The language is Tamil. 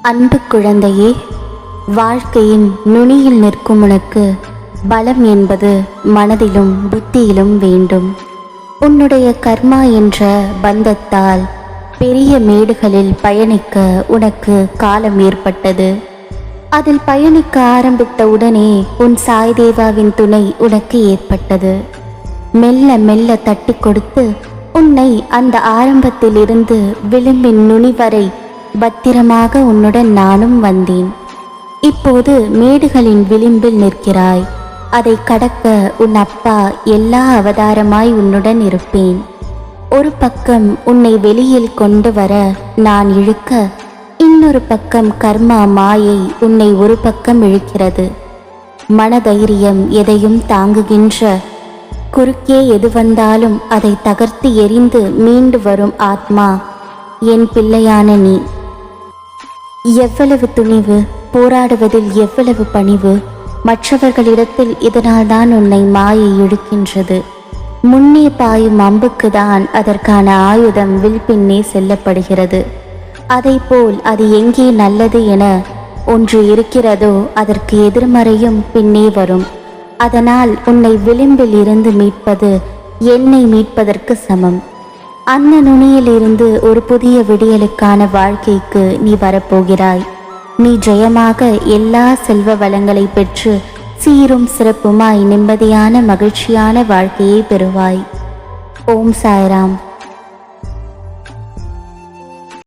அன்பு குழந்தையே, வாழ்க்கையின் நுனியில் நிற்கும் உனக்கு பலம் என்பது மனதிலும் புத்தியிலும் வேண்டும். உன்னுடைய கர்மா என்ற பந்தத்தால் பெரிய மேடுகளில் பயணிக்க உனக்கு காலம் ஏற்பட்டது. அதில் பயணிக்க ஆரம்பித்த உடனே உன் சாய்தேவாவின் துணை உனக்கு ஏற்பட்டது. மெல்ல மெல்ல தட்டி கொடுத்து உன்னை அந்த ஆரம்பத்தில் இருந்து விளிம்பின் நுனி வரை பத்திரமாக உன்னுடன் நானும் வந்தேன். இப்போது மேடுகளின் விளிம்பில் நிற்கிறாய். அதை கடக்க உன் அப்பா எல்லா அவதாரமாய் உன்னுடன் இருப்பேன். ஒரு பக்கம் உன்னை வெளியில் கொண்டு வர நான் இழுக்க, இன்னொரு பக்கம் கர்மா மாயை உன்னை ஒரு பக்கம் இழுக்கிறது. மனதைரியம் எதையும் தாங்குகின்ற, குறுக்கே எது வந்தாலும் அதை தகர்த்து எரிந்து மீண்டு வரும் ஆத்மா என் பிள்ளையான நீ. எவ்வளவு துணிவு, போராடுவதில் எவ்வளவு பணிவு. மற்றவர்களிடத்தில் இதனால்தான் உன்னை மாயை இழுக்கின்றது. முன்னே பாயும் அம்புக்கு தான் அதற்கான ஆயுதம் வில் பின்னே செல்லப்படுகிறது. அதைப்போல் அது எங்கே நல்லது என ஒன்று இருக்கிறதோ அதற்கு எதிர்மறையும் பின்னே வரும். அதனால் உன்னை விளிம்பில் இருந்து மீட்பது என்னை மீட்பதற்கு சமம். அந்த நுனியிலிருந்து ஒரு புதிய விடியலுக்கான வாழ்க்கைக்கு நீ வரப்போகிறாய். நீ ஜெயமாக எல்லா செல்வ வளங்களை பெற்று சீரும் சிறப்புமாய் நிம்மதியான மகிழ்ச்சியான வாழ்க்கையை பெறுவாய். ஓம் சாய்ராம்.